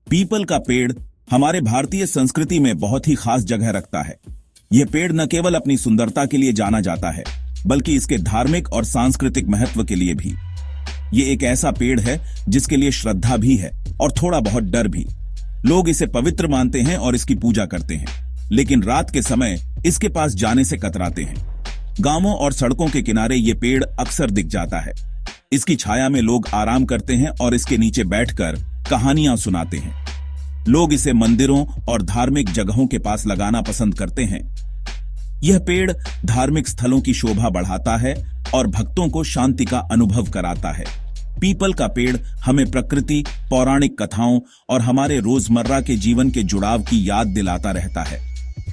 People का पेड़ हमारे भारतीय संस्कृति में बहुत ही खास जगह रखता है। यह पेड़ न केवल अपनी सुंदरता के लिए जाना जाता है, बल्कि इसके धार्मिक और सांस्कृतिक महत्व के लिए भी। ये एक ऐसा पेड़ है जिसके लिए श्रद्धा भी है और थोड़ा बहुत डर भी। लोग इसे पवित्र मानते हैं और इसकी पूजा करते हैं, लेकिन रात के समय इसके पास जाने से कतराते हैं। गांवों और सड़कों के किनारे ये पेड़ अक्सर दिख जाता है। इसकी छाया में लोग आराम करते हैं और इसके नीचे बैठकर कहानियां सुनाते हैं। लोग इसे मंदिरों और धार्मिक जगहों के पास लगाना पसंद करते हैं। यह पेड़ धार्मिक स्थलों की शोभा बढ़ाता है और भक्तों को शांति का अनुभव कराता है। पीपल का पेड़ हमें प्रकृति, पौराणिक कथाओं और हमारे रोजमर्रा के जीवन के जुड़ाव की याद दिलाता रहता है।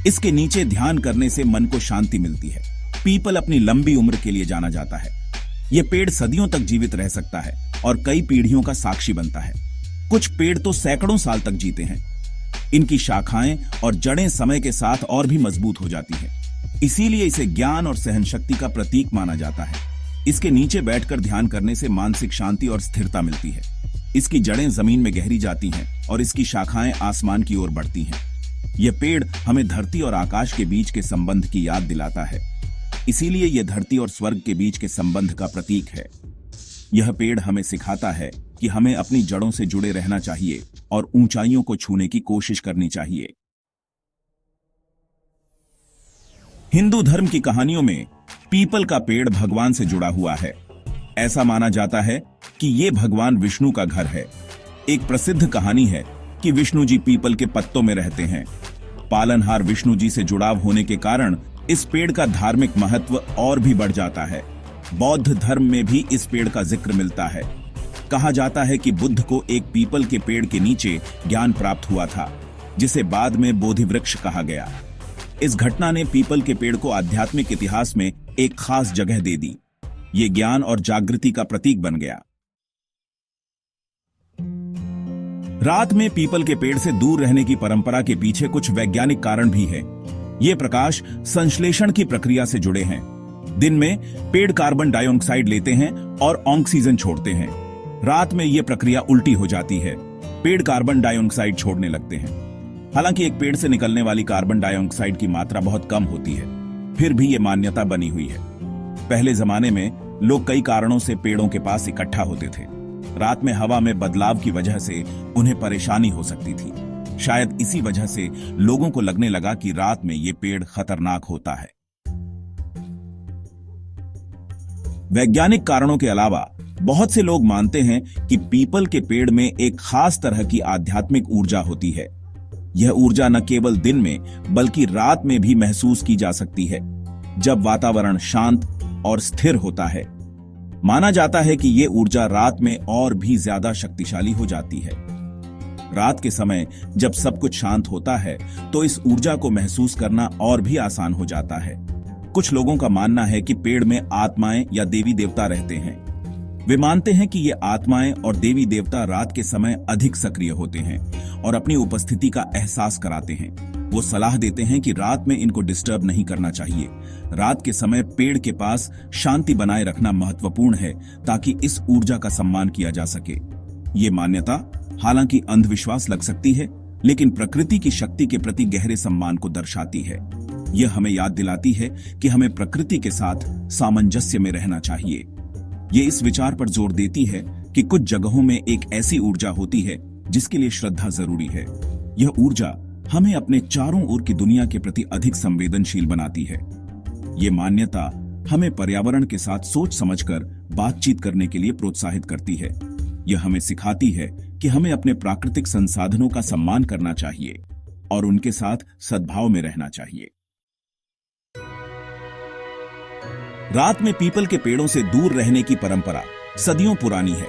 इसके नीचे ध्यान करने से मन को शांति मिलती है। पीपल अपनी लंबी उम्र के लिए जाना जाता है। यह पेड़ सदियों तक जीवित रह सकता है और कई पीढ़ियों का साक्षी बनता है। कुछ पेड़ तो सैकड़ों साल तक जीते हैं। इनकी शाखाएं और जड़ें समय के साथ और भी मजबूत हो जाती हैं। इसीलिए इसे ज्ञान और सहनशक्ति का प्रतीक माना जाता है। इसके नीचे बैठकर ध्यान करने से मानसिक शांति और स्थिरता मिलती है। इसकी जड़ें जमीन में गहरी जाती हैं और इसकी शाखाएं आसमान की ओर बढ़ती हैं। यह पेड़ हमें धरती और आकाश के बीच के संबंध की याद दिलाता है। इसीलिए यह धरती और स्वर्ग के बीच के संबंध का प्रतीक है। यह पेड़ हमें सिखाता है कि हमें अपनी जड़ों से जुड़े रहना चाहिए और ऊंचाइयों को छूने की कोशिश करनी चाहिए। हिंदू धर्म की कहानियों में पीपल का पेड़ भगवान से जुड़ा हुआ है। ऐसा माना जाता है कि यह भगवान विष्णु का घर है। एक प्रसिद्ध कहानी है कि विष्णु जी पीपल के पत्तों में रहते हैं। पालनहार विष्णु जी से जुड़ाव होने के कारण इस पेड़ का धार्मिक महत्व और भी बढ़ जाता है। बौद्ध धर्म में भी इस पेड़ का जिक्र मिलता है। कहा जाता है कि बुद्ध को एक पीपल के पेड़ के नीचे ज्ञान प्राप्त हुआ था, जिसे बाद में बोधि वृक्ष कहा गया। इस घटना ने पीपल के पेड़ को आध्यात्मिक इतिहास में एक खास जगह दे दी। ये ज्ञान और जागृति का प्रतीक बन गया। रात में पीपल के पेड़ से दूर रहने की परंपरा के पीछे कुछ वैज्ञानिक कारण भी है। ये प्रकाश संश्लेषण की प्रक्रिया से जुड़े हैं। दिन में पेड़ कार्बन डाइऑक्साइड लेते हैं और ऑक्सीजन छोड़ते हैं। रात में यह प्रक्रिया उल्टी हो जाती है। पेड़ कार्बन डाइऑक्साइड छोड़ने लगते हैं। हालांकि एक पेड़ से निकलने वाली कार्बन डाइऑक्साइड की मात्रा बहुत कम होती है, फिर भी यह मान्यता बनी हुई है। पहले जमाने में लोग कई कारणों से पेड़ों के पास इकट्ठा होते थे। रात में हवा में बदलाव की वजह से उन्हें परेशानी हो सकती थी। शायद इसी वजह से लोगों को लगने लगा कि रात में यह पेड़ खतरनाक होता है। वैज्ञानिक कारणों के अलावा बहुत से लोग मानते हैं कि पीपल के पेड़ में एक खास तरह की आध्यात्मिक ऊर्जा होती है। यह ऊर्जा न केवल दिन में बल्कि रात में भी महसूस की जा सकती है, जब वातावरण शांत और स्थिर होता है। माना जाता है कि यह ऊर्जा रात में और भी ज्यादा शक्तिशाली हो जाती है। रात के समय जब सब कुछ शांत होता है तो इस ऊर्जा को महसूस करना और भी आसान हो जाता है। कुछ लोगों का मानना है कि पेड़ में आत्माएं या देवी देवता रहते हैं। वे मानते हैं कि ये आत्माएं और देवी देवता रात के समय अधिक सक्रिय होते हैं और अपनी उपस्थिति का एहसास कराते हैं। वो सलाह देते हैं कि रात में इनको डिस्टर्ब नहीं करना चाहिए। रात के समय पेड़ के पास शांति बनाए रखना महत्वपूर्ण है, ताकि इस ऊर्जा का सम्मान किया जा सके। ये मान्यता हालांकि अंधविश्वास लग सकती है, लेकिन प्रकृति की शक्ति के प्रति गहरे सम्मान को दर्शाती है। यह हमें याद दिलाती है कि हमें प्रकृति के साथ सामंजस्य में रहना चाहिए। ये इस विचार पर जोर देती है कि कुछ जगहों में एक ऐसी ऊर्जा होती है जिसके लिए श्रद्धा जरूरी है। यह ऊर्जा हमें अपने चारों ओर की दुनिया के प्रति अधिक संवेदनशील बनाती है। ये मान्यता हमें पर्यावरण के साथ सोच समझकर बातचीत करने के लिए प्रोत्साहित करती है। यह हमें सिखाती है कि हमें अपने प्राकृतिक संसाधनों का सम्मान करना चाहिए और उनके साथ सद्भाव में रहना चाहिए। रात में पीपल के पेड़ों से दूर रहने की परंपरा सदियों पुरानी है।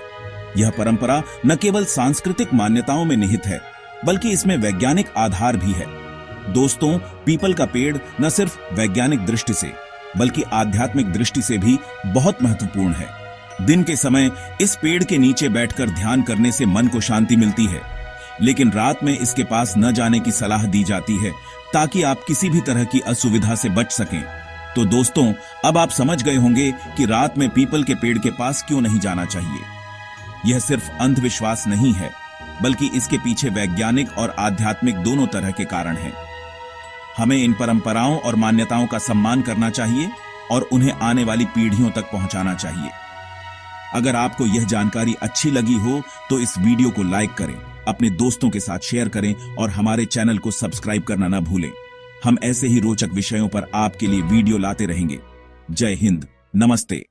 यह परंपरा न केवल सांस्कृतिक मान्यताओं में निहित है, बल्कि इसमें वैज्ञानिक आधार भी है। दोस्तों, पीपल का पेड़ न सिर्फ वैज्ञानिक दृष्टि से बल्कि आध्यात्मिक दृष्टि से भी बहुत महत्वपूर्ण है। दिन के समय इस पेड़ के नीचे बैठकर ध्यान करने से मन को शांति मिलती है, लेकिन रात में इसके पास न जाने की सलाह दी जाती है, ताकि आप किसी भी तरह की असुविधा से बच सकें। तो दोस्तों, अब आप समझ गए होंगे कि रात में पीपल के पेड़ के पास क्यों नहीं जाना चाहिए। यह सिर्फ अंधविश्वास नहीं है, बल्कि इसके पीछे वैज्ञानिक और आध्यात्मिक दोनों तरह के कारण हैं। हमें इन परंपराओं और मान्यताओं का सम्मान करना चाहिए और उन्हें आने वाली पीढ़ियों तक पहुंचाना चाहिए। अगर आपको यह जानकारी अच्छी लगी हो तो इस वीडियो को लाइक करें, अपने दोस्तों के साथ शेयर करें और हमारे चैनल को सब्सक्राइब करना न भूलें। हम ऐसे ही रोचक विषयों पर आपके लिए वीडियो लाते रहेंगे। जय हिंद, नमस्ते।